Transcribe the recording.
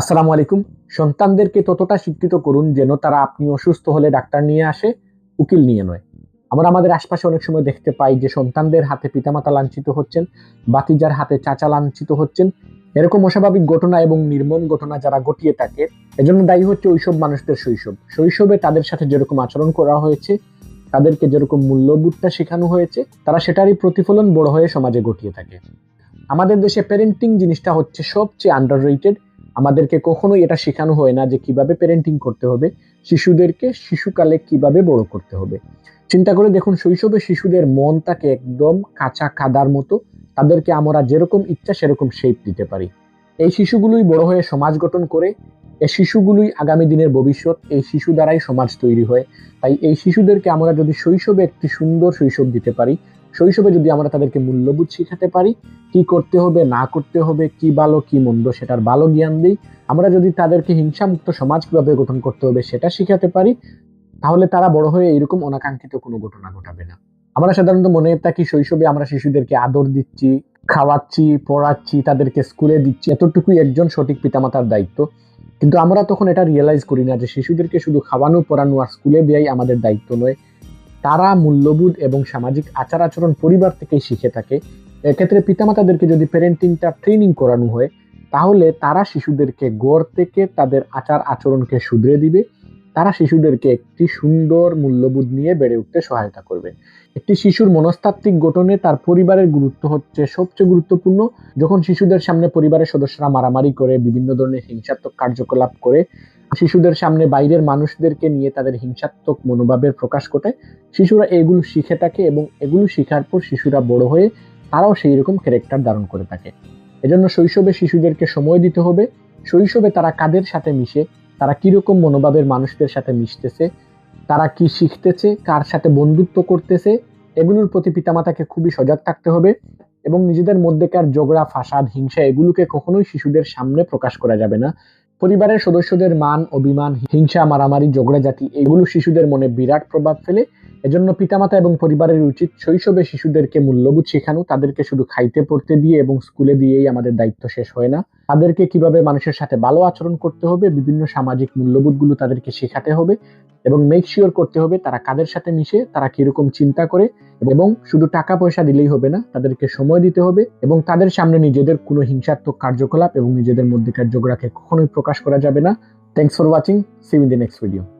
আসসালামু আলাইকুম। সন্তানদেরকে ততটা শিক্ষিত করুন যেন তারা আপনি অসুস্থ হলে ডাক্তার নিয়ে আসে, উকিল নিয়ে নয়। আমরা আমাদের আশপাশে অনেক সময় দেখতে পাই যে সন্তানদের হাতে পিতামাতা লাঞ্ছিত হচ্ছেন, বাতিজার হাতে চাচা লাঞ্ছিত হচ্ছেন। এরকম অস্বাভাবিক ঘটনা এবং নির্মম ঘটনা যারা ঘটিয়ে থাকে, এজন্য দায়ী হচ্ছে ওইসব মানুষদের শৈশব। শৈশবে তাদের সাথে যেরকম আচরণ করা হয়েছে, তাদেরকে যেরকম মূল্যবোধটা শেখানো হয়েছে, তারা সেটারই প্রতিফলন বড় হয়ে সমাজে ঘটিয়ে থাকে। আমাদের দেশে প্যারেন্টিং জিনিসটা হচ্ছে সবচেয়ে আন্ডাররেটেড। আমাদেরকে কখনোই এটা শেখানো হয় না যে কিভাবে প্যারেন্টিং করতে হবে, শিশুদেরকে শিশুকালে কিভাবে বড় করতে হবে। চিন্তা করে দেখুন, শৈশবে শিশুদের মন থাকে একদম কাঁচা কাদার মতো। তাদেরকে আমরা যেরকম ইচ্ছা সেরকম শেপ দিতে পারি। এই শিশুগুলোই বড় হয়ে সমাজ গঠন করে। এই শিশুগুলোই আগামী দিনের ভবিষ্যৎ। এই শিশু দ্বারাই সমাজ তৈরি হয়। তাই এই শিশুদেরকে আমরা যদি শৈশবে একটি সুন্দর শৈশব দিতে পারি, শৈশবে যদি আমরা তাদেরকে মূল্যবোধ শিখাতে পারি, কি করতে হবে না করতে হবে, কি ভালো কি মন্দ সেটার ভালো জ্ঞান দিই, আমরা যদি তাদেরকে হিংসামুক্ত সমাজ কিভাবে গঠন করতে হবে সেটা শিখাতে পারি, তাহলে তারা বড় হয়ে এরকম অনাকাঙ্ক্ষিত কোনো ঘটনা ঘটাবে না। আমরা সাধারণত মনে থাকি শৈশবে আমরা শিশুদেরকে আদর দিচ্ছি, খাওয়াচ্ছি, পড়াচ্ছি, তাদেরকে স্কুলে দিচ্ছি, এতটুকুই একজন সঠিক পিতামাতার দায়িত্ব। কিন্তু আমরা তখন এটা রিয়েলাইজ করি না যে শিশুদেরকে শুধু খাওয়ানো পড়ানো আর স্কুলে দেওয়াই আমাদের দায়িত্ব নয়। তারা মূল্যবোধ এবং সামাজিক আচার আচরণ পরিবার থেকেই শিখে থাকে। এক্ষেত্রে পিতামাতাদেরকে যদি প্যারেন্টিংটা ট্রেনিং করানো হয়, তাহলে তারা শিশুদেরকে গড় থেকে তাদের আচার আচরণকে শুধরে দিবে। তারা শিশুদেরকে একটি সুন্দর মূল্যবোধ নিয়ে বেড়ে উঠতে সহায়তা করবে। একটি শিশুর মনস্তাত্ত্বিক গঠনে তার পরিবারের গুরুত্ব হচ্ছে সবচেয়ে গুরুত্বপূর্ণ। যখন শিশুদের সামনে পরিবারের সদস্যরা মারামারি করে, বিভিন্ন ধরনের হিংসাত্মক কার্যকলাপ করে, শিশুদের সামনে বাইরের মানুষদেরকে নিয়ে তাদের হিংসাত্মক মনোভাবের প্রকাশ ঘটে, শিশুরা এগুলো শিখে থাকে এবং এগুলো শিখার পর শিশুরা বড় হয়ে তারাও সেই রকম ক্যারেক্টার ধারণ করে থাকে। এজন্য শৈশবে শিশুদেরকে সময় দিতে হবে। শৈশবে তারা কাদের সাথে মিশে, তারা কিরকম মনোভাবের মানুষদের সাথে মিশতেছে, তারা কি শিখতেছে, কার সাথে বন্ধুত্ব করতেছে, এগুলোর প্রতি পিতামাতাকে খুবই সজাগ থাকতে হবে। এবং নিজেদের মধ্যেকার ঝগড়া ফাসাদ হিংসা এগুলোকে কখনোই শিশুদের সামনে প্রকাশ করা যাবে না। পরিবারের সদস্যদের মান অভিমান হিংসা মারামারি ঝগড়াঝাটি এগুলো শিশুদের মনে বিরাট প্রভাব ফেলে। এজন্য পিতামাতা এবং পরিবারের উচিত শৈশবে শিশুদেরকে মূল্যবোধ শেখানো। তাদেরকে শুধু খাইতে পড়তে দিয়ে এবং স্কুলে দিয়েই আমাদের দায়িত্ব শেষ হয় না। তাদেরকে কিভাবে মানুষের সাথে ভালো আচরণ করতে হবে, বিভিন্ন সামাজিক মূল্যবোধগুলো তাদেরকে শেখাতে হবে এবং মেক শিওর করতে হবে তারা কাদের সাথে মিশে, তারা কিরকম চিন্তা করে। এবং শুধু টাকা পয়সা দিলেই হবে না, তাদেরকে সময় দিতে হবে এবং তাদের সামনে নিজেদের কোনো হিংসাত্মক কার্যকলাপ এবং নিজেদের মধ্যেকার ঝগড়াকে কখনোই প্রকাশ করা যাবে না। Thanks for watching. See you in the next video.